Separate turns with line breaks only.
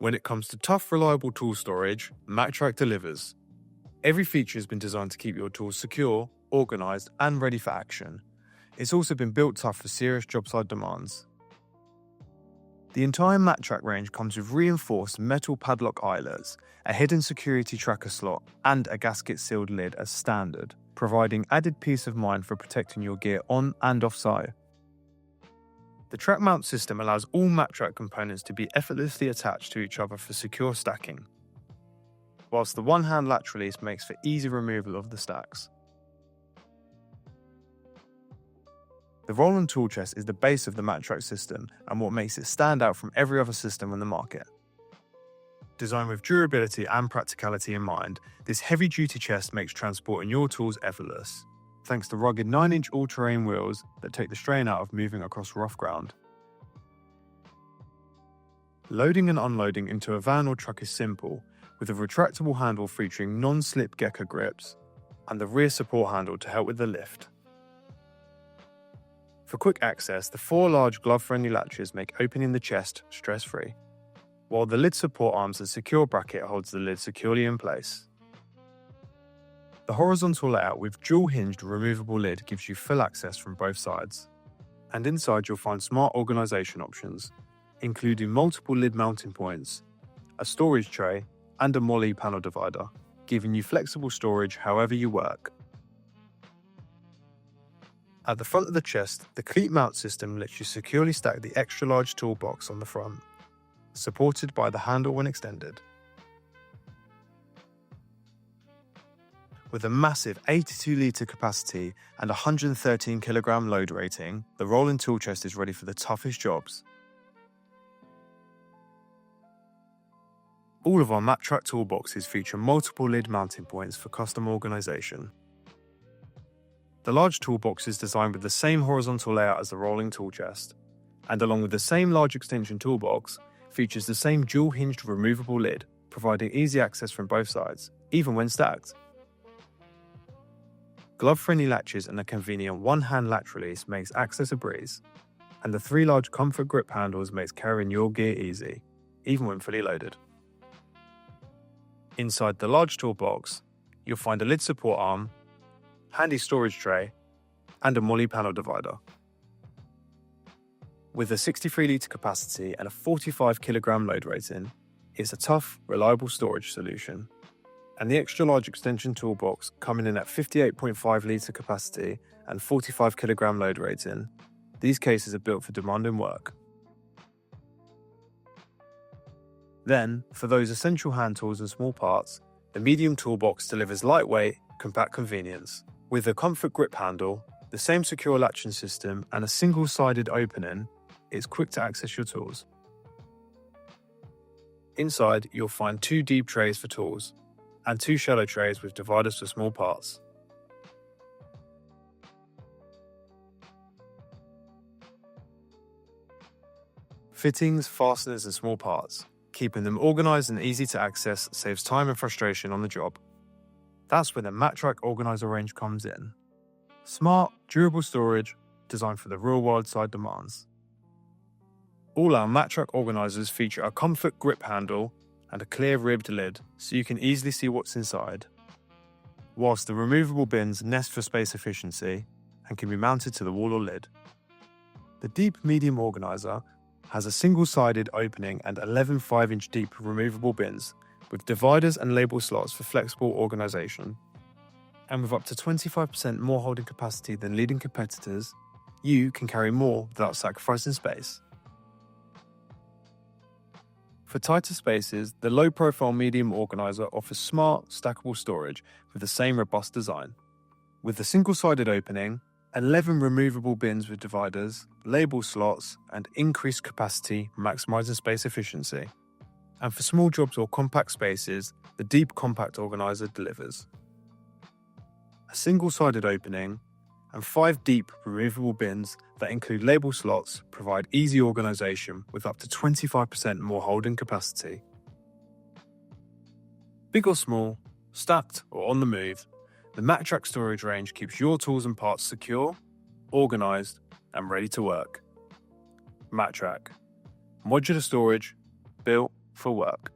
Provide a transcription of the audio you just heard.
When it comes to tough, reliable tool storage, MAKTRAK delivers. Every feature has been designed to keep your tools secure, organised and ready for action. It's also been built tough for serious job site demands. The entire MAKTRAK range comes with reinforced metal padlock eyelets, a hidden security tracker slot and a gasket-sealed lid as standard, providing added peace of mind for protecting your gear on and off-site. The track mount system allows all MAKTRAK components to be effortlessly attached to each other for secure stacking, whilst the one-hand latch release makes for easy removal of the stacks. The roll-on tool chest is the base of the MAKTRAK system and what makes it stand out from every other system on the market. Designed with durability and practicality in mind, this heavy-duty chest makes transporting your tools effortless, thanks to rugged 9-inch all-terrain wheels that take the strain out of moving across rough ground. Loading and unloading into a van or truck is simple, with a retractable handle featuring non-slip gecko grips and the rear support handle to help with the lift. For quick access, the 4 large glove-friendly latches make opening the chest stress-free, while the lid support arms and secure bracket holds the lid securely in place. The horizontal layout with dual-hinged removable lid gives you full access from both sides. And inside you'll find smart organisation options, including multiple lid mounting points, a storage tray and a MOLLE panel divider, giving you flexible storage however you work. At the front of the chest, the cleat mount system lets you securely stack the extra large toolbox on the front, supported by the handle when extended. With a massive 82-litre capacity and 113kg load rating, the rolling tool chest is ready for the toughest jobs. All of our MAKTRAK toolboxes feature multiple lid mounting points for custom organisation. The large toolbox is designed with the same horizontal layout as the rolling tool chest, and along with the same large extension toolbox, features the same dual-hinged removable lid, providing easy access from both sides, even when stacked. Glove-friendly latches and a convenient one-hand latch release makes access a breeze, and the 3 large comfort grip handles makes carrying your gear easy, even when fully loaded. Inside the large toolbox, you'll find a lid support arm, handy storage tray, and a MOLLE panel divider. With a 63-litre capacity and a 45kg load rating, it's a tough, reliable storage solution. And the extra large extension toolbox, coming in at 58.5-litre capacity and 45kg load rating, these cases are built for demanding work. Then, for those essential hand tools and small parts, the medium toolbox delivers lightweight, compact convenience. With a comfort grip handle, the same secure latching system and a single-sided opening, it's quick to access your tools. Inside, you'll find 2 deep trays for tools, and 2 shallow trays with dividers for small parts. Fittings, fasteners and small parts. Keeping them organised and easy to access saves time and frustration on the job. That's where the MAKTRAK organiser range comes in. Smart, durable storage, designed for the real-world side demands. All our MAKTRAK organisers feature a comfort grip handle and a clear ribbed lid so you can easily see what's inside, whilst the removable bins nest for space efficiency and can be mounted to the wall or lid. The deep medium organiser has a single-sided opening and 11 5-inch deep removable bins with dividers and label slots for flexible organisation. And with up to 25% more holding capacity than leading competitors, you can carry more without sacrificing space. For tighter spaces, the low-profile medium organiser offers smart, stackable storage with the same robust design. With a single-sided opening, 11 removable bins with dividers, label slots, and increased capacity, maximising space efficiency. And for small jobs or compact spaces, the deep compact organiser delivers. A single-sided opening and 5 deep removable bins that include label slots provide easy organisation with up to 25% more holding capacity. Big or small, stacked or on the move, the MAKTRAK storage range keeps your tools and parts secure, organised and ready to work. MAKTRAK. Modular storage, built for work.